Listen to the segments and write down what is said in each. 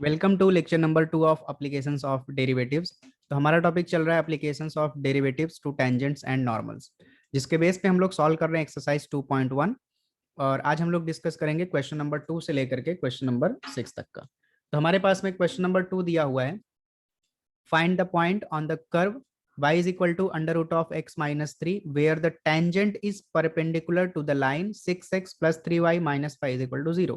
Welcome to lecture number 2 of applications of derivatives. तो हमारा topic चल रहा है applications of derivatives to tangents and normals, जिसके बेस पे हम लोग सॉल्व कर रहे हैं एक्सरसाइज 2.1। और आज हम लोग डिस्कस करेंगे क्वेश्चन नंबर 2 से लेकर के क्वेश्चन नंबर 6 तक का। तो हमारे पास में क्वेश्चन नंबर 2 दिया हुआ है, find the point on the curve y is equal to under root of x minus 3 where the tangent is perpendicular to the line 6x plus 3y minus 5 is equal to 0।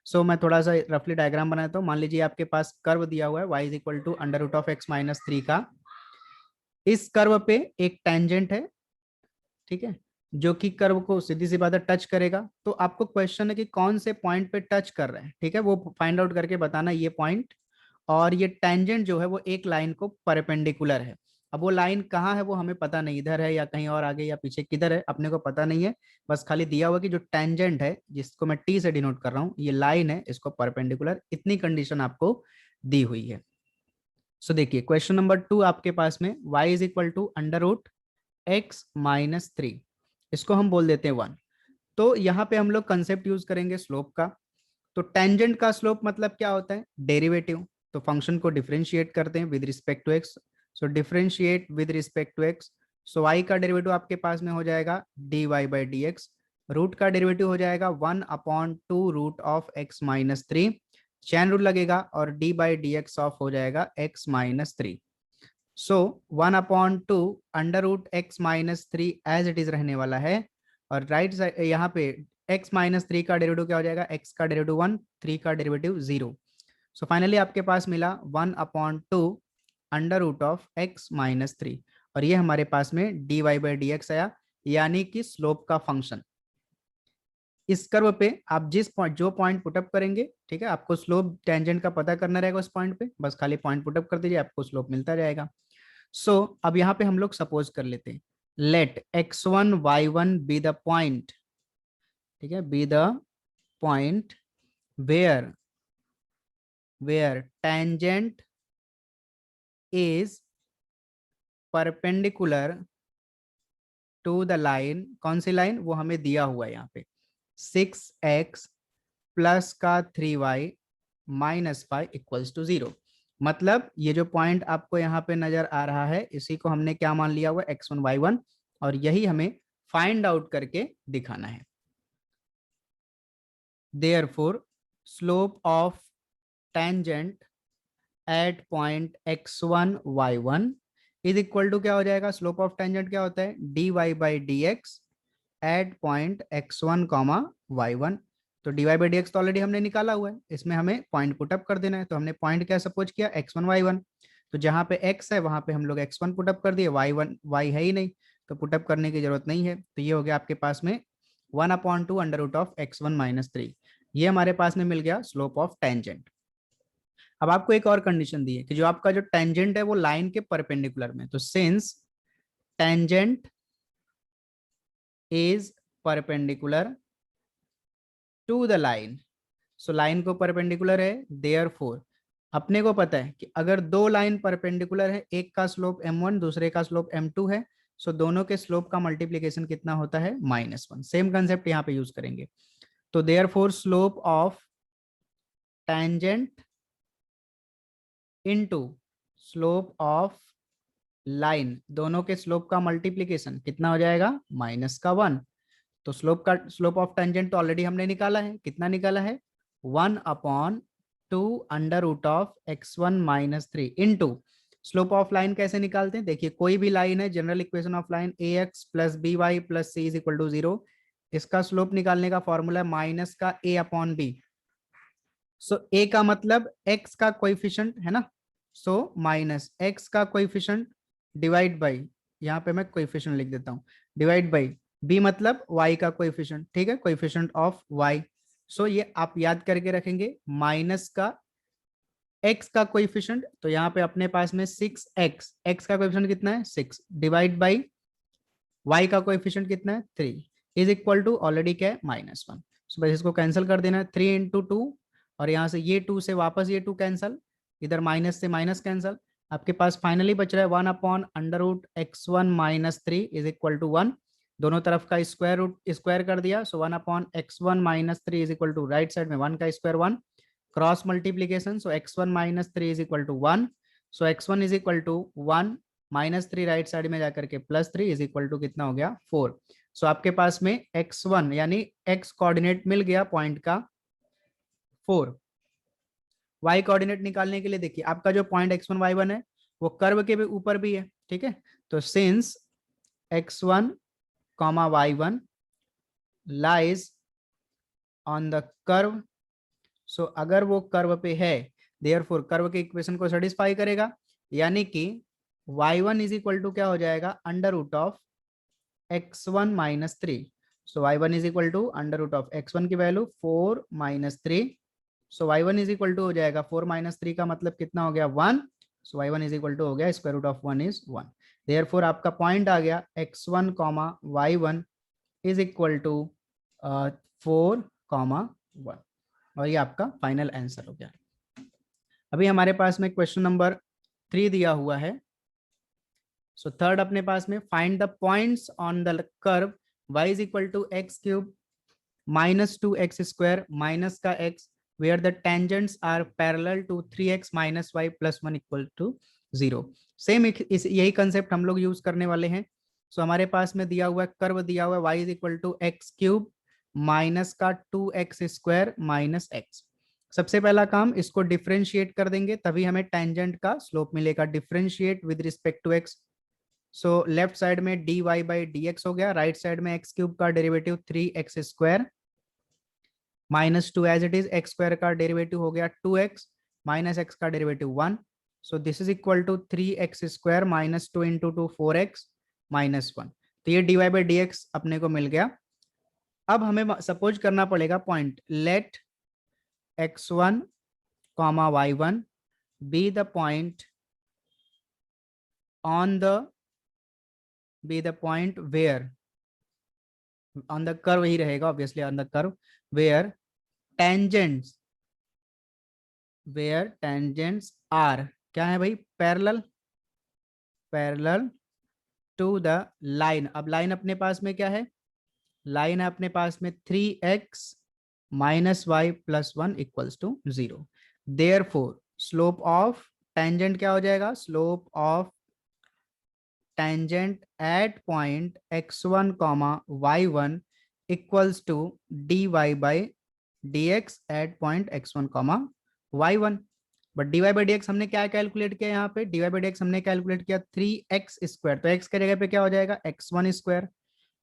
सो मैं थोड़ा सा रफली diagram बनाता हूँ। मान लीजिए आपके पास curve दिया हुआ है y is equal to under root of x minus 3 का। इस कर्व पे एक टेंजेंट है, ठीक है, जो कि कर्व को सीधी सी बात है टच करेगा। तो आपको क्वेश्चन है कि कौन से पॉइंट पे टच कर रहे हैं, ठीक है, वो फाइंड आउट करके बताना ये पॉइंट। और ये टेंजेंट जो है वो एक लाइन को परपेंडिकुलर है। अब वो लाइन कहाँ है वो हमें पता नहीं, इधर है या कहीं और आगे या पीछे किधर है अपने को पता नहीं है। बस खाली दिया हुआ कि जो टेंजेंट है जिसको मैं टी से डिनोट कर रहा हूँ, ये लाइन है, इसको परपेंडिकुलर, इतनी कंडीशन आपको दी हुई है। सो देखिए क्वेश्चन नंबर 2 आपके पास में y is equal to under root x minus 3, इसको हम बोल देते हैं 1। तो यहाँ पे हम लोग कंसेप्ट यूज करेंगे स्लोप का। तो टेंजेंट का स्लोप मतलब क्या होता है, डेरिवेटिव। तो फंक्शन को डिफरेंशिएट करते हैं with respect to x. So differentiate with respect to x. So y का डेरिवेटिव आपके पास में हो जाएगा dy by d x. Root का डेरिवेटिव हो जाएगा 1/2 root of x minus 3। Chain rule लगेगा और d by d x of हो जाएगा x minus 3। So 1/2 under root x minus 3 as it is रहने वाला है। और राइट साइड यहाँ पे x माइनस 3 का डेरिवेटिव क्या हो जाएगा, x का डेरिवेटिव 1, 3 का डेरिवेटिव 0। सो फाइनली आपके पास मिला 1/2 under root of x minus 3। और ये हमारे पास में dy बाई डी एक्स आया, यानी कि स्लोप का फंक्शन। इस कर्व पे आप जिस पॉइंट जो पॉइंट पुटअप करेंगे, ठीक है, आपको स्लोप टेंजेंट का पता करना रहेगा उस पॉइंट पे, बस खाली पॉइंट पुटअप कर दीजिए, आपको स्लोप मिलता जाएगा। सो अब यहाँ पे हम लोग सपोज कर लेते हैं, late x1 y1 be the point, ठीक है, be the point where tangent is perpendicular to the line. कौन सी लाइन, वो हमें दिया हुआ है यहाँ पे 6x प्लस का 3y माइनस 5 इक्वल्स टू 0। मतलब ये जो पॉइंट आपको यहाँ पे नजर आ रहा है, इसी को हमने क्या मान लिया हुआ, x1 y1, और यही हमें फाइंड आउट करके दिखाना है। Therefore slope of tangent at point x1 y1 is equal to क्या हो जाएगा, स्लोप ऑफ टेंजेंट क्या होता है, dy by d x at point x1 comma y1। तो dy बाई डी एक्स तो ऑलरेडी हमने निकाला हुआ है, इसमें हमें पॉइंट पुटअप कर देना है। तो हमने पॉइंट क्या सपोज किया, x1 y1। तो जहां पे x है वहां पे हम लोग x1 पुटअप कर दिए, y है ही नहीं तो पुटअप करने की जरूरत नहीं है। तो ये हो गया आपके पास में 1/2 under root of x1 minus 3। ये हमारे पास में मिल गया स्लोप ऑफ टेंजेंट। अब आपको एक और कंडीशन दी है कि जो आपका जो टेंजेंट है वो लाइन के परपेंडिकुलर में। तो since tangent is perpendicular to the line, so line को परपेंडिकुलर है, देयरफॉर अपने को पता है कि अगर दो लाइन परपेंडिकुलर है, एक का स्लोप m1 दूसरे का स्लोप m2 है, सो दोनों के स्लोप का मल्टीप्लीकेशन कितना होता है, -1। सेम कंसेप्ट यहाँ पे यूज करेंगे। तो therefore slope of tangent into slope of line, दोनों के स्लोप का मल्टीप्लीकेशन कितना हो जाएगा, -1। तो स्लोप ऑफ टेंजेंट तो ऑलरेडी हमने निकाला है, कितना निकाला है, 1/2 under root of x1 minus 3 into slope of line. कैसे निकालते हैं, देखिए कोई भी लाइन है, general equation of line ax plus by plus c is equal to 0। इसका स्लोप निकालने का फॉर्मूला है माइनस का a/b। सो a का मतलब x का कोएफिशिएंट है ना, सो माइनस x का कोएफिशिएंट डिवाइड बाई, यहाँ पे मैं कोएफिशिएंट लिख देता हूँ, डिवाइड बाई b मतलब y का कोएफिशिएंट, ठीक है, कोएफिशिएंट ऑफ y। सो ये आप याद करके रखेंगे, माइनस का x का कोएफिशिएंट, तो यहाँ पे अपने पास में 6x, x का कोएफिशिएंट कितना है 6, डिवाइड बाई y का कोएफिशिएंट कितना है 3, इज इक्वल टू ऑलरेडी क्या है -1। सो बस इसको कैंसिल कर देना है, 3 इंटू 2, और यहाँ से ये 2 से वापस ये 2 कैंसिल, इधर माइनस से माइनस कैंसिल, आपके पास फाइनली बच रहा है 1/√x1 minus 3 is equal to 1। दोनों तरफ का स्क्वायर कर दिया, so 1/x1 minus 3 is equal to right side में 1 का square 1, cross multiplication, so x1 minus 3 is equal to 1, so x1 is equal to 1 minus 3 right side में जाकर के प्लस 3 इज इक्वल टू कितना हो गया 4। सो आपके पास में x1 यानी x कोऑर्डिनेट मिल गया पॉइंट का 4। y कोऑर्डिनेट निकालने के लिए देखिए आपका जो पॉइंट x1 y1 है वो कर्व के भी ऊपर भी है, ठीक है। तो since x1 comma y1 lies on the curve, so अगर वो कर्व पे है देयरफॉर कर्व के इक्वेशन को सेटिस्फाई करेगा, यानी कि y1 इज इक्वल टू क्या हो जाएगा under root of x1 minus 3। So y1 is equal to under root of x1 की value 4 minus 3, so y1 is equal to हो जाएगा 4 माइनस 3 का मतलब कितना हो गया 1, सो y1 इज इक्वल टू हो गया square root of 1 is 1। Therefore आपका पॉइंट आ गया x1 comma y1 is equal to 4 comma 1, और ये आपका फाइनल आंसर हो गया। अभी हमारे पास में क्वेश्चन नंबर 3 दिया हुआ है। सो थर्ड अपने पास में find the points on the curve y is equal to x cube minus 2x square minus का x where the tangents are parallel to 3x minus y plus 1 equal to 0। Same इस यही concept हम लोग use करने वाले हैं। सो हमारे पास में दिया हुआ कर्व दिया हुआ है y is equal to x cube minus का 2x स्क्वायर माइनस x। सबसे पहला काम इसको डिफरेंशिएट कर देंगे तभी हमें टेंजेंट का स्लोप मिलेगा। Differentiate with respect to x, so left side में dy बाई dx हो गया, राइट साइड में एक्स क्यूब का derivative 3x square minus 2 as it is, x square का डेरिवेटिव हो गया 2x माइनस एक्स का derivative 1, so this is equal to 3x square minus 2 into 2 4x minus 1। तो ये dy बाई dx अपने को मिल गया। अब हमें सपोज करना पड़ेगा point let x1 comma y1 be the point on the where on the curve ही रहेगा obviously, on the curve where tangents are क्या है भाई पैरेलल टू द लाइन। अब लाइन अपने पास में क्या है, लाइन है अपने पास में 3x minus y plus 1 equals to 0। Therefore slope of tangent क्या हो जाएगा, slope of tangent at point x1 comma y1 equals to dy by dx at point x1 comma y1। But dy by dx हमने क्या calculate किया, यहाँ पे dy by dx हमने calculate किया 3x स्क्वायर, तो x के जगह पे क्या हो जाएगा x1 square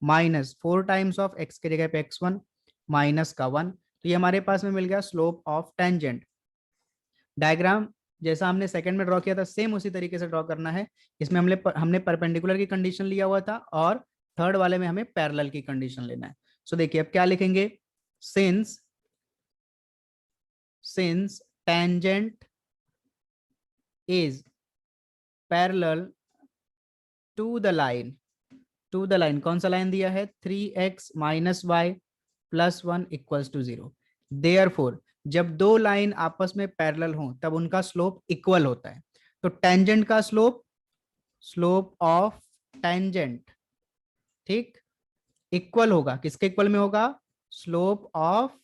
minus 4 times of x के जगह पे x1 माइनस का 1। तो ये हमारे पास में मिल गया स्लोप ऑफ टेंजेंट। डायग्राम जैसा हमने सेकंड में ड्रॉ किया था सेम उसी तरीके से ड्रॉ करना है। इसमें हमने परपेंडिकुलर की कंडीशन लिया हुआ था और थर्ड वाले में हमें पैरेलल की कंडीशन लेना है। सो देखिए अब क्या लिखेंगे, since tangent is parallel to the line, कौन सा लाइन दिया है 3x minus y plus 1 equals to 0। Therefore जब दो लाइन आपस में पैरेलल हो तब उनका स्लोप इक्वल होता है। तो टेंजेंट का स्लोप ऑफ टेंजेंट ठीक इक्वल होगा, किसके इक्वल में होगा, स्लोप ऑफ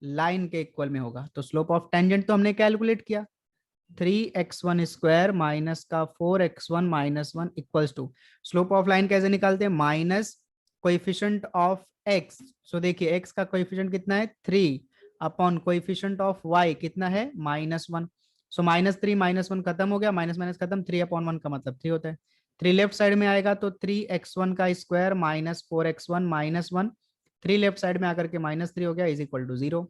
लाइन के इक्वल में होगा। तो स्लोप ऑफ टेंजेंट तो हमने कैलकुलेट किया 3x1 स्क्वायर माइनस का 4x1 minus 1 equals to, slope of line कैसे निकालते हैं, minus coefficient of x। So देखिए x का कोएफिशिएंट कितना है 3 अपॉन कोएफिशिएंट ऑफ y कितना है -1। सो -3 -1 खत्म हो गया, माइनस माइनस खत्म, 3 अपॉन 1 का मतलब 3 होता है। 3 लेफ्ट साइड में आएगा तो 3x1 का square minus 4x1 minus 1, 3 left side में आकर के -3 हो गया is equal to 0।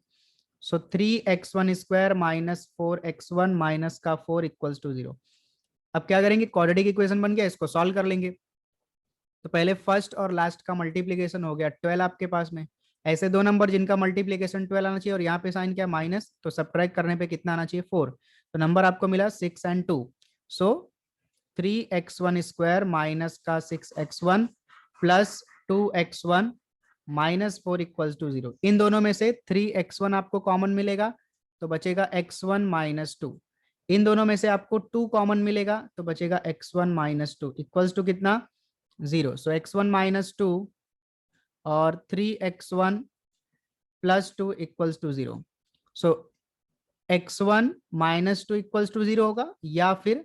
So 3x1 square minus 4x1 minus का 4 इक्वल्स टू 0। अब क्या करेंगे, क्वाड्रेटिक इक्वेशन बन गया, इसको सॉल्व कर लेंगे। तो पहले फर्स्ट और लास्ट का मल्टीप्लीकेशन हो गया 12 आपके पास में, ऐसे दो नंबर जिनका मल्टीप्लीकेशन 12 आना चाहिए और यहाँ पे साइन क्या माइनस, तो सब्ट्रैक्ट करने पे कितना आना चाहिए 4, तो नंबर आपको मिला 6 और 2। सो 3x1 स्क्वायर माइनस का 6x1 plus 2x1 minus 4 equals to 0। इन दोनों में से 3x1 आपको कॉमन मिलेगा तो बचेगा x1 माइनस 2, इन दोनों में से आपको 2 कॉमन मिलेगा तो बचेगा x1 माइनस 2 इक्वल्स टू कितना 0। सो x1 माइनस 2 और 3x1 plus 2 equals to 0। So x1 minus two equals to 0 होगा या फिर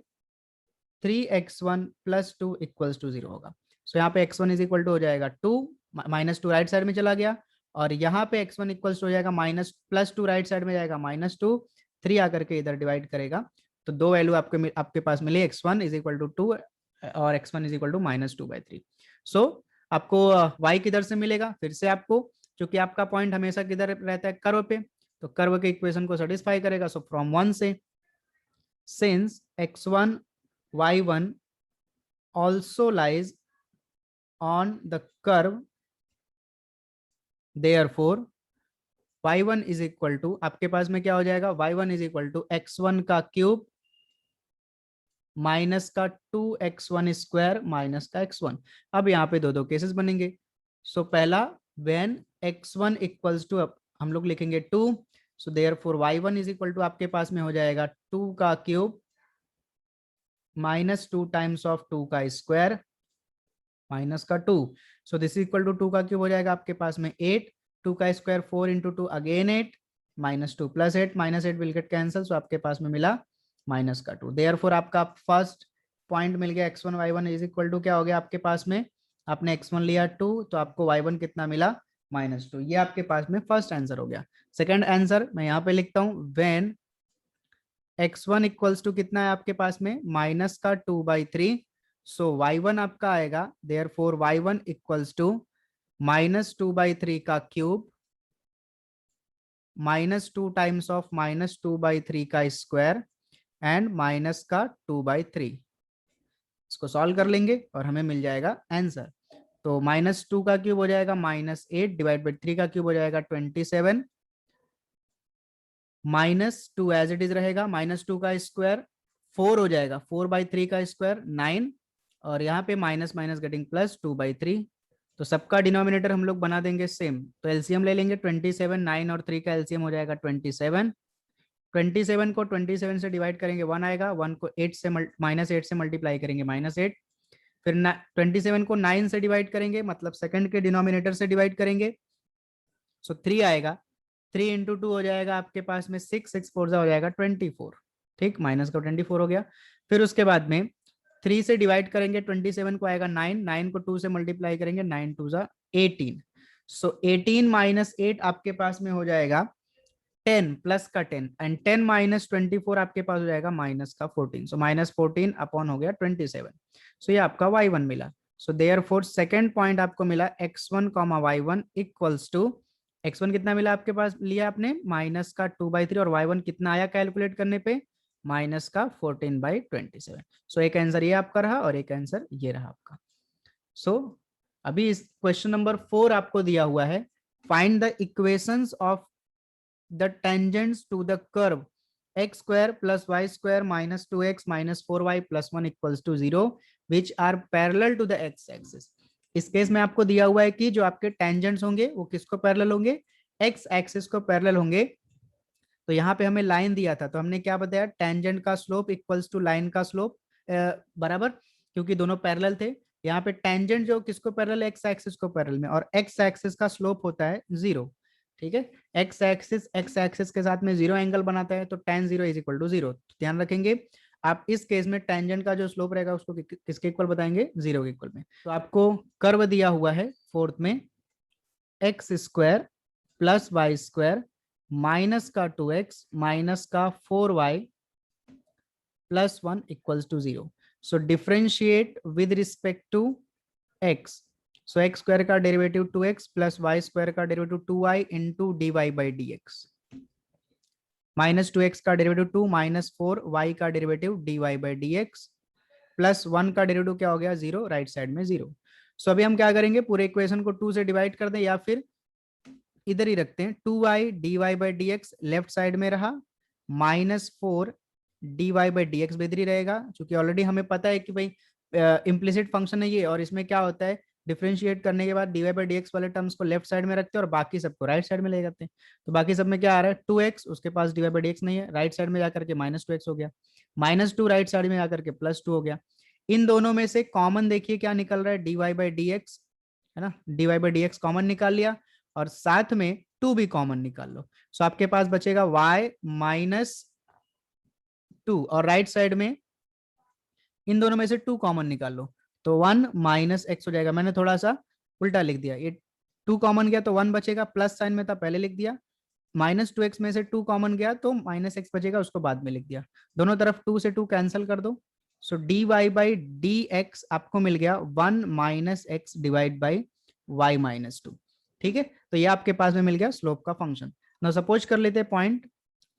3x1 plus two equals to 0 होगा। सो यहाँ पे x1 इज इक्वल टू हो जाएगा 2, माइनस टू राइट साइड में चला गया, और यहाँ पे x1 इक्वल्स टू हो जाएगा minus plus two right side में जाएगा -2, 3 आकर के इधर डिवाइड करेगा, तो दो वैल्यू आपके पास मिली, x1 इज इक्वल टू 2 और x1 इज इक्वल टू -2/3। सो आपको y किधर से मिलेगा, फिर से आपको, क्योंकि आपका पॉइंट हमेशा किधर रहता है, कर्व पे, तो कर्व के इक्वेशन को सेटिस्फाई करेगा। सो फ्रॉम 1 से, since x1 y1 also lies on the curve, therefore y1 is equal to, आपके पास में क्या हो जाएगा, y1 is equal to x1 का क्यूब माइनस का 2x1 स्क्वायर माइनस का x1। अब यहाँ पे दो दो केसेस बनेंगे। सो पहला, व्हेन x1 इक्वल्स टू, हम लोग लिखेंगे 2, so therefore y1 is equal to आपके पास में हो जाएगा 2 का क्यूब -2 टाइम्स ऑफ 2 का स्क्वायर माइनस का 2। So this is equal to 2 का क्यूब हो जाएगा आपके पास में 8, 2 का square 4 into 2 again 8, -2 plus 8, -8 will get cancel, so आपके पास में मिला माइनस का 2। देयरफॉर आपका फर्स्ट पॉइंट मिल गया, x1 y1 is equal to क्या हो गया आपके पास में, आपने x1 लिया 2, तो आपको y1 कितना मिला, -2। ये आपके पास में फर्स्ट आंसर हो गया। सेकंड आंसर मैं यहाँ पे लिखता हूँ, व्हेन x1 इक्वल्स टू कितना है आपके पास में, माइनस का 2/3, सो y1 आपका आएगा, देयरफॉर y1 इक्वल्स टू -2/3 का क्यूब -2 टाइम्स ऑफ -2/3 का स्क्वायर एंड माइनस का 2/3। इसको सॉल्व कर लेंगे और हमें मिल जाएगा आंसर। तो -2 का क्यूब हो जाएगा -8 डिवाइड बाई 3 का क्यूब हो जाएगा 27, -2 एज इट इज रहेगा, -2 का स्क्वायर 4 हो जाएगा, 4/3 का स्क्वायर 9, और यहाँ पे माइनस माइनस गेटिंग प्लस 2/3। तो सबका डिनोमिनेटर हम लोग बना देंगे सेम, तो एलसीएम ले लेंगे 27, 9 और 3 का एलसीएम हो जाएगा 27। 27 को 27 से डिवाइड करेंगे 1 आएगा, 1 को 8 से -8 से मल्टीप्लाई करेंगे -8, फिर 27 को 9 से डिवाइड करेंगे, मतलब सेकंड के डिनोमिनेटर से डिवाइड करेंगे, सो 3 आएगा, 3 इंटू 2 हो जाएगा आपके पास में 6, 6 4 हो जाएगा 24, ठीक, माइनस का 24 हो गया। फिर उसके बाद में 3 से डिवाइड करेंगे 27 को, आएगा 9, 9 को 2 से मल्टीप्लाई करेंगे, 9 2 18, सो 18 माइनस 8 आपके पास में हो जाएगा 10 प्लस का 10, एंड 10 माइनस 24 आपके पास हो जाएगा माइनस का 14, सो -14 अपॉन हो गया 27। सो ये आपका y1 मिला। सो देयरफॉर सेकंड पॉइंट आपको मिला x1 y1 equals to, x1 कितना मिला आपके पास, लिया आपने माइनस का 2/3, और y1 कितना आया कैलकुलेट करने पे, माइनस का 14/27। सो एक आंसर ये आपका रहा और एक आंसर ये रहा आपका। सो अभी इस क्वेश्चन नंबर 4 आपको दिया हुआ है, find the equations of the tangents to the curve x square plus y square minus 2x minus 4y plus 1 equals to 0 which are parallel to the x axis। इस केस में आपको दिया हुआ है कि जो आपके टेंजेंट्स होंगे वो किसको पैरेलल होंगे, x एक्सिस को पैरेलल होंगे। तो यहाँ पे हमें लाइन दिया था, तो हमने क्या बताया, टेंजेंट का स्लोप इक्वल्स टू लाइन का स्लोप बराबर, क्योंकि दोनों पैरेलल थे। यहाँ पे टेंजेंट जो किसको पैरेलल, एक्स एक्सिस को पैरेलल में, और एक्स एक्सिस का स्लोप होता है 0, ठीक है। एक्स एक्सिस के साथ में 0 एंगल बनाता है, तो tan 0 इज इक्वल टू 0। ध्यान रखेंगे आप, इस केस में टेंजेंट का जो स्लोप रहेगा उसको किसके इक्वल बताएंगे, 0 के इक्वल में। तो आपको कर्व दिया हुआ है फोर्थ में, x square plus y square minus का 2x माइनस का 4y plus 1 equals to 0। So differentiate with respect to x। So x square का derivative 2x plus y square का derivative 2y into d y by d x, minus 2x का derivative 2 minus 4y का derivative d y by d x plus 1 का derivative क्या हो गया, 0, right side में 0। सो अभी हम क्या करेंगे, पूरे इक्वेशन को 2 से डिवाइड कर दें या फिर इधर ही रखते हैं, 2y d y by d x left side में रहा, -4 d y by d x भी इधर ही रहेगा, क्योंकि ऑलरेडी हमें पता है कि भाई इम्प्लिसिट फंक्शन है ये, और इसमें क्या होता है, डिफरेंशिएट करने के बाद d y by d x वाले टर्म्स को लेफ्ट साइड में रखते हैं और बाकी सबको राइट साइड में ले जाते हैं। तो बाकी सब में क्या आ रहा है, 2x, उसके पास d y by d x नहीं है, राइट साइड में जाकर के -2x हो गया, -2 राइट साइड में जाकर के +2 हो गया। इन दोनों में से कॉमन देखिए क्या निकल रहा है, d y by d x, है ना, d y by d x common निकाल लिया, और साथ में 2 भी कॉमन निकाल लो। सो आपके पास बचेगा y माइनस 2 और राइट साइड में इन दोनों में से 2 कॉमन निकाल लो तो 1 माइनस एक्स हो जाएगा। मैंने थोड़ा सा उल्टा लिख दिया, ये 2 कॉमन गया तो 1 बचेगा, प्लस साइन में था पहले लिख दिया। माइनस 2x में से 2 कॉमन गया तो माइनस एक्स बचेगा, उसको बाद में लिख दिया। दोनों तरफ 2 से 2 कैंसिल कर दो। So d y by d x आपको मिल गया 1 minus x divide by y minus 2। ठीक है, तो ये आपके पास में मिल गया स्लोप का फंक्शन। ना सपोज कर लेते हैं पॉइंट।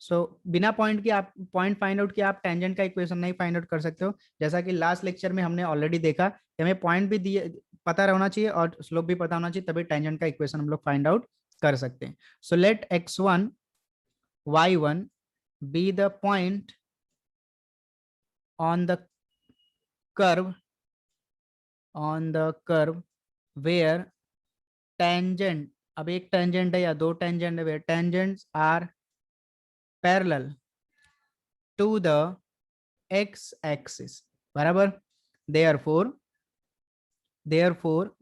सो बिना पॉइंट के आप पॉइंट फाइंड आउट किया, आप टेंजेंट का इक्वेशन नहीं फाइंड आउट कर सकते हो। जैसा कि लास्ट लेक्चर में हमने ऑलरेडी देखा कि हमें पॉइंट भी दिए पता होना चाहिए और स्लोप भी पता होना चाहिए, तभी टेंजेंट का इक्वेशन हम लोग फाइंड आउट कर सकते हैं। So let x1 y1 be the point on the curve where tangent, अब एक टेंजेंट है या दो टेंजेंट है, where tangents are parallel to the x axis, बराबर। therefore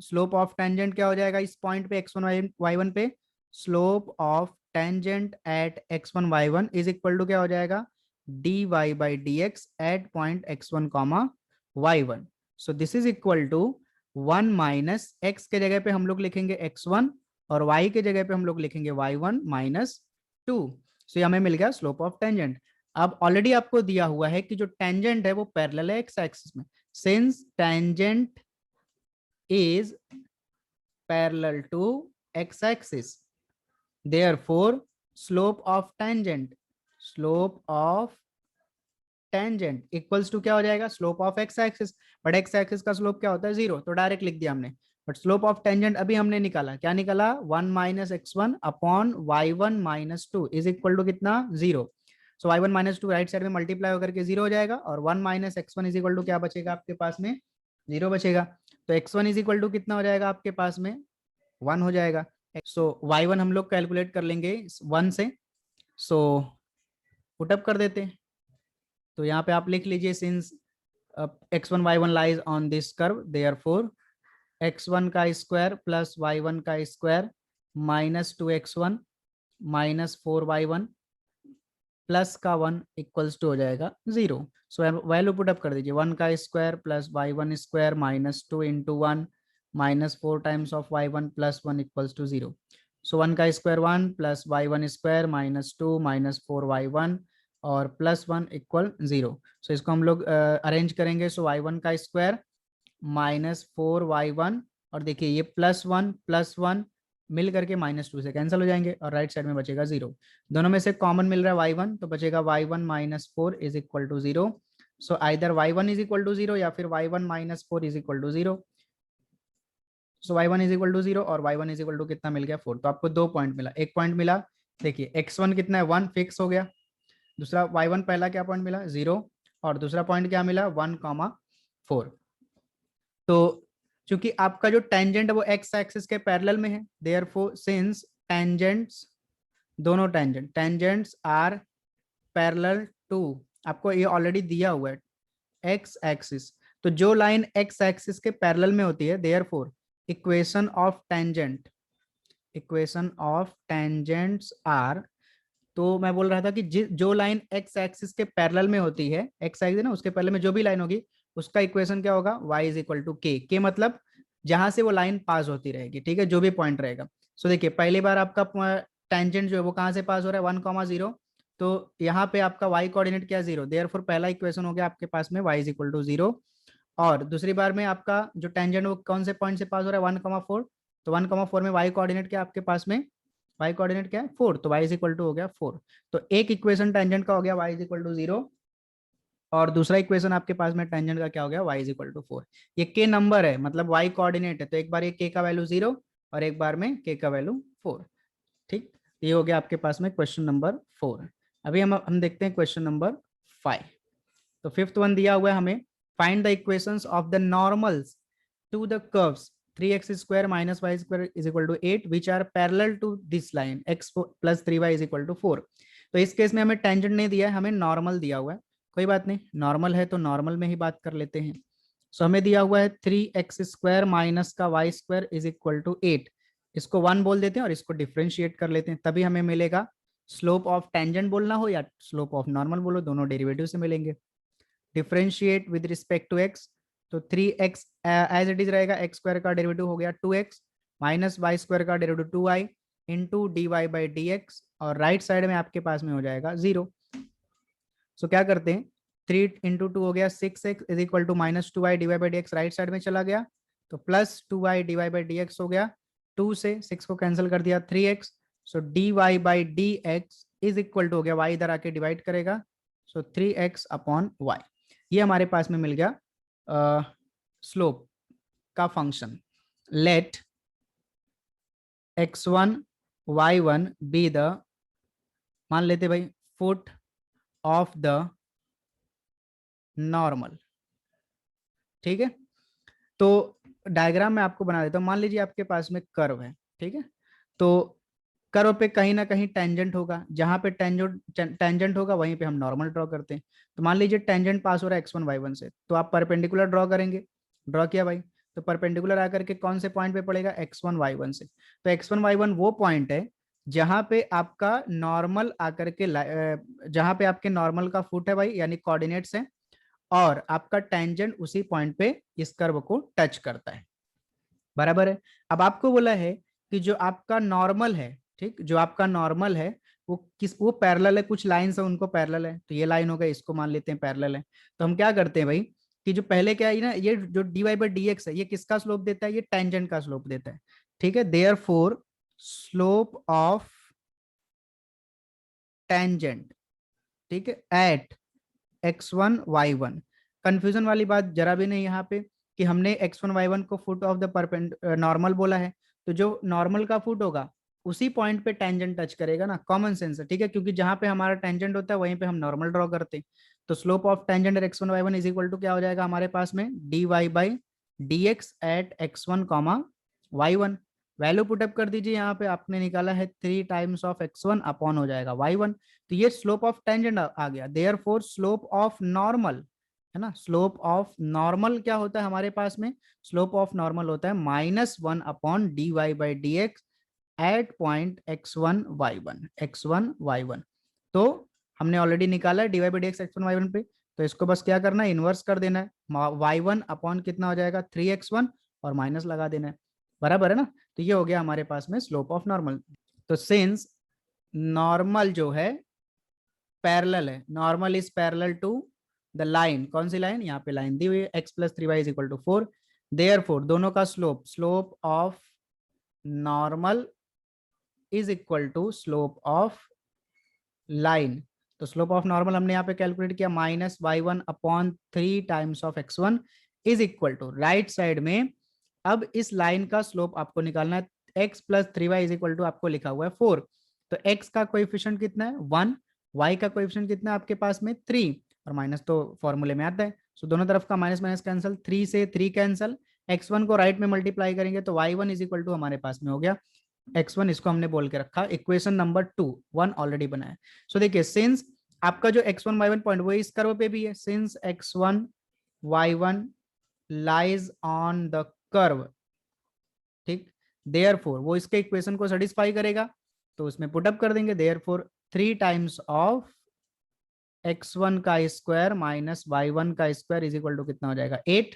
स्लोप ऑफ टेंजेंट क्या हो जाएगा इस पॉइंट पे x1 y1 पे, slope of tangent at x1 y1 is equal to क्या हो जाएगा dy by dx at point x1 y1। So this is equal to 1 minus x के जगह पे हम लोग लिखेंगे x1 और y के जगह पे हम लोग लिखेंगे y1 माइनस 2। सो हमें मिल गया स्लोप ऑफ टेंजेंट। अब ऑलरेडी आपको दिया हुआ है कि जो टेंजेंट है वो पैरेलल है एक्स एक्सिस में। Since tangent is parallel to x-axis, therefore slope of tangent equals to क्या हो जाएगा slope of x-axis। But x-axis का स्लोप क्या होता है 0, तो डायरेक्ट लिख दिया हमने। बट स्लोप ऑफ टेंजेंट अभी हमने निकाला, क्या निकाला 1 minus x1 upon y1 minus 2 is equal to कितना 0। So y1 minus 2 right side में मल्टीप्लाई होकर के 0 हो जाएगा और 1 minus x1 is equal to क्या बचेगा आपके पास में 0 बचेगा। तो x1 इज इक्वल टू कितना हो जाएगा आपके पास में 1 हो जाएगा। सो y1 हम लोग कैलकुलेट कर लेंगे 1 से। सो पुटअप कर देते हैं, तो यहाँ पे आप लिख लीजिए since x1 y1 lies on this curve, therefore x1 का स्क्वायर प्लस y1 का square minus 2x1 minus 4y1 plus का 1 इक्वल्स टू हो जाएगा 0। सो वैल्यू पुटअप कर दीजिए 1 का square plus y1 square minus 2 into 1 minus 4 times of y1 plus 1 equals to 0। So 1 का square 1 plus y1 square minus 2 minus 4y1 और plus 1 equal 0। सो इसको हम लोग अरेंज करेंगे। सो y1 का स्क्वायर माइनस 4y1 और देखिए ये प्लस वन मिल करके माइनस 2 से कैंसिल हो जाएंगे और राइट साइड में बचेगा 0। दोनों में से कॉमन मिल रहा है y1, तो बचेगा y1 minus 4 is equal to 0। So either y1 is equal to 0 या फिर y1 minus 4 is equal to 0। So y1 is equal to 0 और y1 इज इक्वल टू कितना मिल गया 4। तो आपको 2 पॉइंट मिला, एक पॉइंट मिला देखिए x1 कितना है 1 फिक्स हो गया, दूसरा y1 पहला क्या पॉइंट मिला 0 और दूसरा पॉइंट क्या मिला 1,4। तो चूंकि आपका जो टेंजेंट है वो एक्स एक्सिस के पैरेलल में है, देयरफॉर सिंस टेंजेंट्स दोनों टेंजेंट्स आर पैरेलल टू, आपको ये ऑलरेडी दिया हुआ है एक्स एक्सिस, तो जो लाइन एक्स एक्सिस के पैरेलल में होती है therefore equation of tangents are, तो मैं बोल रहा था कि जो लाइन एक्स एक्सिस के पैरेलल में होती है, एक्स एक्सिस ना उसके पहले में जो भी लाइन होगी उसका इक्वेशन क्या होगा y इज इक्वल टू के मतलब जहां से वो लाइन पास होती रहेगी, ठीक है, जो भी पॉइंट रहेगा। सो देखिए पहली बार आपका टेंजेंट जो है वो कहां से पास हो रहा है 1,0, तो यहाँ पे आपका y कोऑर्डिनेट क्या 0, देयरफॉर पहला इक्वेशन हो गया आपके पास में y इज इक्वल टू 0। और दूसरी बार में आपका जो टेंजेंट वो कौन से पॉइंट से पास हो रहा है 1,4, तो 1,4 में y कोऑर्डिनेट क्या आपके पास में y कोऑर्डिनेट क्या है 4, तो y इज इक्वल टू हो गया 4। तो एक इक्वेशन टेंजेंट का हो गया y इज इक्वल टू 0 और दूसरा इक्वेशन आपके पास में टेंजेंट का क्या हो गया y इज इक्वल टू 4। ये k नंबर है मतलब y कोऑर्डिनेट है, तो एक बार ये k का वैल्यू 0 और एक बार में k का वैल्यू 4। ठीक, ये हो गया आपके पास में क्वेश्चन नंबर 4। अभी हम देखते हैं क्वेश्चन नंबर 5। तो फिफ्थ वन दिया हुआ है हमें, find the equations of the normals to the curves 3x square minus y square is equal to 8 which are parallel to this line x plus 3y is equal to 4। तो इस case में हमें tangent नहीं दिया है, हमें normal दिया हुआ है। कोई बात नहीं, नॉर्मल है तो नॉर्मल में ही बात कर लेते हैं। सो हमें दिया हुआ है 3x स्क्वायर माइनस का y square is equal to 8, इसको 1 बोल देते हैं और इसको डिफरेंशिएट कर लेते हैं, तभी हमें मिलेगा स्लोप ऑफ टेंजेंट बोलना हो या स्लोप ऑफ नॉर्मल बोलो, दोनों डेरिवेटिव से मिलेंगे। Differentiate with respect to x, तो 3x एज इट इज रहेगा, एक्स स्क्वायर का डेरिवेटिव हो गया 2x माइनस वाई स्क्वायर का derivative 2y into d y by d x, और राइट साइड में आपके पास में हो जाएगा 0। सो क्या करते हैं, 3 इंटू 2 हो गया 6x is equal to minus 2y d y by d x, right side में चला गया तो plus 2y d y by d x हो गया, 2 से 6 को कैंसिल कर दिया 3x, so d y by d x is equal to हो गया, y इधर आके डिवाइड करेगा, सो 3x अपॉन वाई। ये हमारे पास में मिल गया स्लोप का function. Late x1 y1 be the, मान लेते भाई फुट ऑफ द नॉर्मल, ठीक है। तो डायग्राम में आपको बना देता हूं, मान लीजिए आपके पास में कर्व है, ठीक है, तो कर्व पे कहीं ना कहीं टेंजेंट होगा, जहां पे टेंजेंट होगा वहीं पे हम नॉर्मल ड्रॉ करते हैं। तो मान लीजिए टेंजेंट पास हो रहा है x1 y1 से, तो आप परपेंडिकुलर ड्रॉ करेंगे, ड्रॉ किया भाई, तो परपेंडिकुलर आकर के कौन से पॉइंट पे पड़ेगा, x1 y1 से। तो x1 y1 वो पॉइंट है जहां पे आपका नॉर्मल आकर के जहां पे आपके नॉर्मल का फुट है भाई, यानी कोऑर्डिनेट्स है, और आपका टेंजेंट उसी पॉइंट पे इस कर्व को टच करता है, बराबर है। अब आपको बोला है कि जो आपका नॉर्मल है, ठीक, जो आपका नॉर्मल है वो पैरेलल है, कुछ लाइंस है उनको पैरेलल है, तो ये लाइन हो गई, इसको मान लेते हैं पैरेलल है। तो हम क्या करते हैं भाई कि जो पहले क्या है ना, ये जो d y by d x है, ये किसका स्लोप देता है, ये टेंजेंट का स्लोप देता है, ठीक है। देयरफॉर स्लोप ऑफ टेंजेंट, ठीक है, एट x1 y1, कंफ्यूजन वाली बात जरा भी नहीं यहाँ पे कि हमने x1 y1 को फुट ऑफ द नॉर्मल बोला है, तो जो नॉर्मल का फुट होगा उसी पॉइंट पे टेंजेंट टच करेगा ना, कॉमन सेंस है, ठीक है, क्योंकि जहां पे हमारा टेंजेंट होता है वहीं पे हम नॉर्मल ड्रॉ करते हैं। तो slope of tangent at x1 y1 is equal to क्या हो जाएगा हमारे पास में, dy by d x at x1 comma y1। Value put up कर दीजिए, यहाँ पे आपने निकाला है 3 टाइम्स ऑफ x1 अपॉन हो जाएगा y1, तो ये स्लोप ऑफ टेंजेंट आ गया। देयरफॉर स्लोप ऑफ नॉर्मल, है ना, स्लोप ऑफ नॉर्मल क्या होता है हमारे पास में, स्लोप ऑफ नॉर्मल होता है -1 upon d y by d x at point x1 y1। तो हमने ऑलरेडी निकाला है d y by d x x1 y1 पे, तो इसको बस क्या करना है, इनवर्स कर देना है, y1 अपॉन कितना हो जाएगा 3x1 और माइनस लगा देना है, बराबर है ना। तो ये हो गया हमारे पास में स्लोप ऑफ नॉर्मल। तो सिंस नॉर्मल जो है पैरेलल है, normal is parallel to the line, कौन सी लाइन, यहाँ पे लाइन दी हुई है, x plus 3y is equal to 4, therefore दोनों का slope of normal is equal to slope of line. तो स्लोप ऑफ नॉर्मल हमने यहाँ पे कैलकुलेट किया -y1 upon 3 times of x1 is equal to, right side में अब इस लाइन का स्लोप आपको निकालना है, x plus 3y is equal to आपको लिखा हुआ है 4, तो x का कोएफिशिएंट कितना है 1, y का कोएफिशिएंट कितना है आपके पास में 3, और माइनस तो फॉर्मूले में आता है, सो दोनों तरफ का माइनस माइनस कैंसिल, 3 से 3 कैंसिल, x1 को राइट में मल्टीप्लाई करेंगे तो y1 इज इक्वल टू हमारे पास में हो गया x1, इसको हमने बोल के रखा इक्वेशन नंबर 2, 1 ऑलरेडी बनाया। सो देखिए सिंस आपका जो x1 y1 पॉइंट वो इस कर्व पे भी है, since x1 y1 lies on the curve, ठीक, देयरफॉर वो इसके इक्वेशन को सेटिस्फाई करेगा, तो उसमें पुटअप कर देंगे, देयरफॉर 3 टाइम्स ऑफ x1 का स्क्वायर माइनस y1 का स्क्वायर इज इक्वल टू कितना हो जाएगा 8,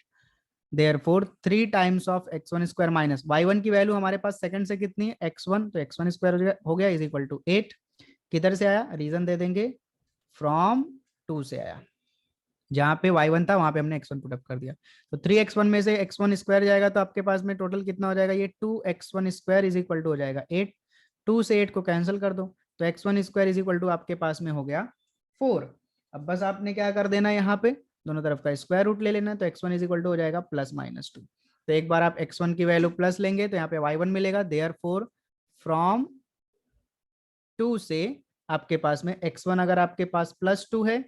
therefore 3 times of x1 square minus y1 की वैल्यू हमारे पास सेकंड से कितनी है x1, तो x1 स्क्वायर हो गया इज इक्वल टू 8, किधर से आया, रीजन दे देंगे, फ्रॉम 2 से आया, जहां पे y1 था वहां पे हमने x1 पुटअप कर दिया, तो 3x1 में से x1 स्क्वायर जाएगा तो आपके पास में टोटल कितना हो जाएगा, ये 2x1 square is equal to हो जाएगा 8, 2 से 8 को कैंसिल कर दो, तो x1 square is equal to आपके पास में हो गया 4। अब बस आपने क्या कर देना है, यहाँ पे दोनों तरफ का स्क्वायर रूट ले लेना है, तो x1 इज इक्वल टू हो जाएगा +-2, तो एक बार आप x1 की वैल्यू प्लस लेंगे तो यहाँ पे y1 मिलेगा, देयरफॉर फ्रॉम 2 से आपके पास में x1 अगर आपके पास +2 है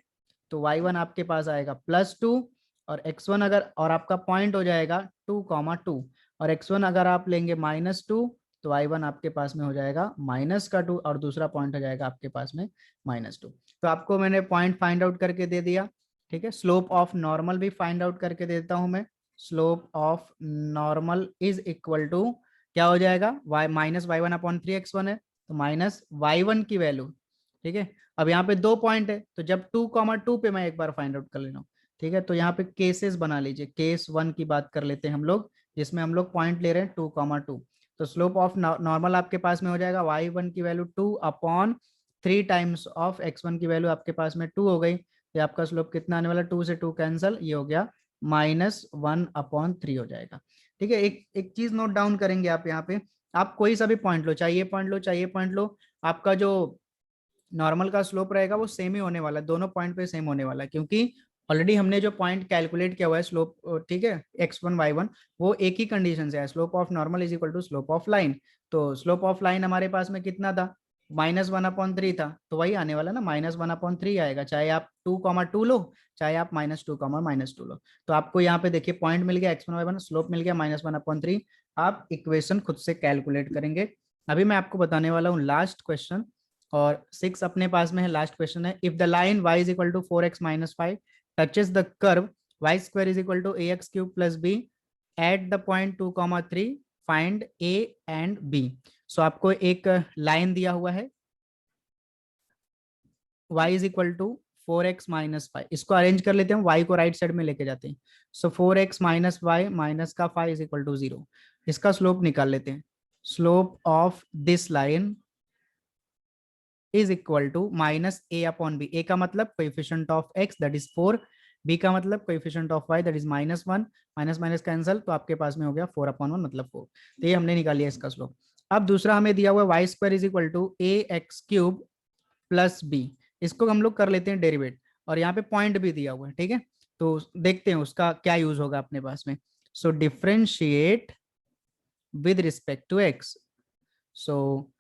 तो y1 आपके पास आएगा +2, और x1 अगर, और आपका पॉइंट हो जाएगा 2,2, और x1 अगर आप लेंगे -2 तो y1 आपके पास में हो जाएगा -2, और दूसरा पॉइंट हो जाएगा आपके पास में -2। तो आपको मैंने पॉइंट फाइंड आउट करके दे दिया, ठीक है। स्लोप ऑफ नॉर्मल भी फाइंड आउट करके देता हूं मैं, slope of normal is equal to क्या हो जाएगा, y minus y one upon three x one है तो माइनस वाई वन की वैल्यू, ठीक है। अब यहाँ पे 2 पॉइंट है तो जब 2,2 पे मैं एक बार फाइंड आउट कर ले रहा हूँ, ठीक है। तो यहाँ पे केसेस बना लीजिए, केस 1 की बात कर लेते हैं हम लोग, जिसमें हम लोग पॉइंट ले रहे हैं 2,2। तो स्लोप ऑफ नॉर्मल आपके पास में हो जाएगा y1 की value 2 upon 3 times of x1 की वैल्यू आपके पास में 2 हो गई। तो आपका स्लोप कितना आने वाला, 2 से 2 कैंसल, ये हो गया -1/3 हो जाएगा, ठीक है। एक एक चीज नोट डाउन करेंगे आप यहाँ पे, आप कोई सा भी पॉइंट लो, चाहिए पॉइंट लो, चाहिए पॉइंट लो, आपका जो नॉर्मल का स्लोप रहेगा वो सेम ही होने वाला है, दोनों पॉइंट पे सेम होने वाला है, क्योंकि ऑलरेडी हमने जो पॉइंट कैलकुलेट किया हुआ है स्लोप, ठीक है, x1 y1, वो एक ही कंडीशन से है, slope of normal is equal to slope of line. तो स्लोप ऑफ लाइन हमारे पास में कितना था, -1/3 था, तो वही आने वाला ना, -1/3 आएगा, चाहे आप 2,2 लो, चाहे आप -2,-2 लो। तो आपको यहाँ पे देखिए पॉइंट मिल गया x1 y1, स्लोप मिल गया -1/3। आप इक्वेशन खुद से कैलकुलेट करेंगे। अभी मैं आपको बताने वाला हूँ लास्ट क्वेश्चन, और 6 अपने पास में है, लास्ट क्वेश्चन है। If the line y is equal to 4x-5 touches the curve y square is equal to ax³ plus b at the point 2,3 find a and b। So आपको एक line दिया हुआ है, y is equal to 4x-5, इसको arrange कर लेते हैं, y को राइट साइड में लेके जाते हैं। सो 4x-y माइनस का 5 इज इक्वल टू 0। इसका स्लोप निकाल लेते हैं। Slope of this line is equal to minus a upon b. A का मतलब coefficient of x that is 4, b का मतलब coefficient of y that is -1, minus minus cancel, तो आपके पास में हो गया 4/1 मतलब 4। तो ये हमने निकाल लिया इसका स्लोप। अब दूसरा हमें दिया हुआ है y square is equal to a x cube plus b, इसको हम लोग कर लेते हैं डेरिवेट, और यहाँ पे पॉइंट भी दिया हुआ है, ठीक है। तो देखते हैं उसका क्या यूज होगा अपने पास में। So differentiate with respect to x. So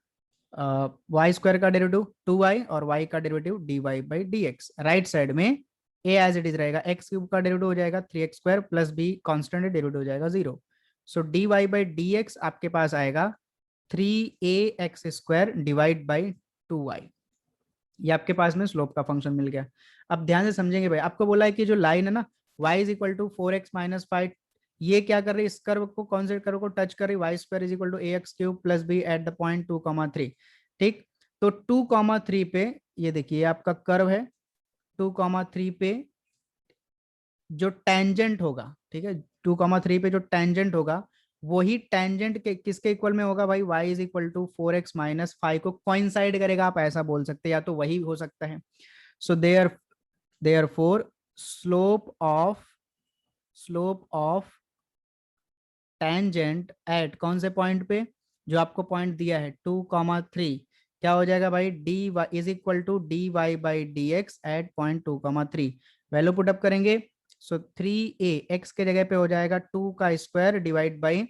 y square का डेरिवेटिव 2y और y का डेरिवेटिव dy/dx, राइट साइड में a एज इट इज रहेगा, एक्स क्यूब का डेरिवेटिव हो जाएगा 3x² plus b constant derivative हो जाएगा 0। सो dy/dx आपके पास आएगा 3ax² डिवाइड बाई 2y। ये आपके पास में स्लोप का फंक्शन मिल गया। अब ध्यान से समझेंगे भाई, आपको बोला है कि जो लाइन है ना y is equal to 4x-5, ये क्या कर रही है, इस कर्व को, कौन से कर्व को टच कर रही है, y square is equal to ax³ plus b at the point 2,3, ठीक। तो 2,3 पे ये देखिए आपका कर्व है, 2,3 पे जो टेंजेंट होगा, ठीक है, 2,3 पे जो टेंजेंट होगा वही टेंजेंट के किसके इक्वल में होगा भाई, y is equal to 4x-5 को कोइंसाइड करेगा, आप ऐसा बोल सकते हैं, या तो वही हो सकता है। So therefore slope of tangent eight कौन से पॉइंट पे, जो आपको पॉइंट दिया है 2,3, क्या हो जाएगा भाई, dy is equal to dy/dx at point 2,3। Value put up करेंगे, सो 3a x के जगह पे हो जाएगा 2 का square divide by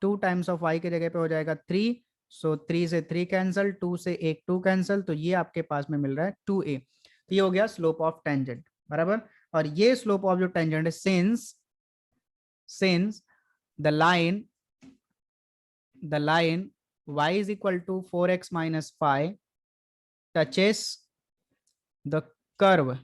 2 times of y के जगह पे हो जाएगा 3। सो 3 से 3 कैंसल, 2 से 1 2 कैंसल, तो ये आपके पास में मिल रहा है 2a। तो ये हो गया स्लोप ऑफ टेंजेंट, बराबर। और ये स्लोप ऑफ जो टेंजेंट है, since the line y is equal to 4x-5 touches the curve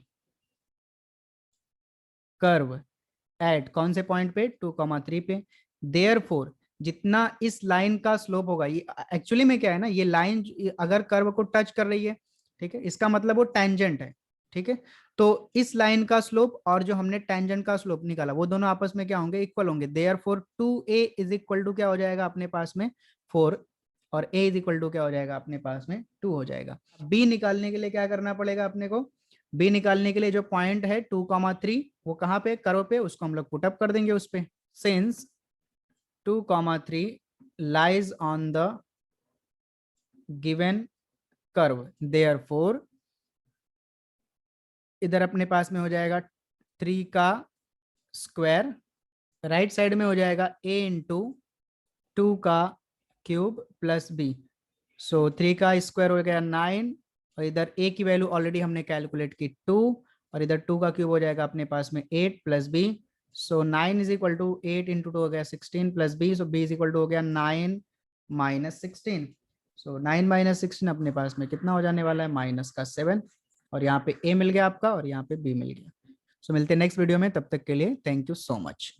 at कौन से पॉइंट पे, 2,3 पे। therefore जितना इस लाइन का स्लोप होगा, ये एक्चुअली में क्या है ना, ये लाइन अगर कर्व को टच कर रही है, ठीक है, इसका मतलब वो टेंजेंट है, ठीक है। तो इस लाइन का स्लोप और जो हमने टेंजेंट का स्लोप निकाला वो दोनों आपस में क्या होंगे, इक्वल होंगे। Therefore 2a is equal to क्या हो जाएगा अपने पास में 4, और a इज इक्वल टू क्या हो जाएगा अपने पास में 2 हो जाएगा। b निकालने के लिए क्या करना पड़ेगा अपने को, b निकालने के लिए जो पॉइंट है 2,3 वो कहाँ पे, कर्व पे, उसको हम लोग पुटअप कर देंगे उस पे। Since 2,3 lies on the given curve, therefore इधर अपने पास में हो जाएगा 3 का स्क्वायर, राइट साइड में हो जाएगा a इंटू 2 का क्यूब प्लस b। सो 3 का स्क्वायर हो गया 9, और इधर a की वैल्यू ऑलरेडी हमने कैलकुलेट की 2, और इधर 2 का क्यूब हो जाएगा अपने पास में 8 plus b। So 9 is equal to 8 into 2 हो गया 16 plus b, so b is equal to हो गया 9 माइनस 16। सो 9 माइनस 16 अपने पास में कितना हो जाने वाला है, माइनस का 7, और यहाँ पे a मिल गया आपका और यहाँ पे b मिल गया। सो मिलते हैं नेक्स्ट वीडियो में, तब तक के लिए थैंक यू सो मच।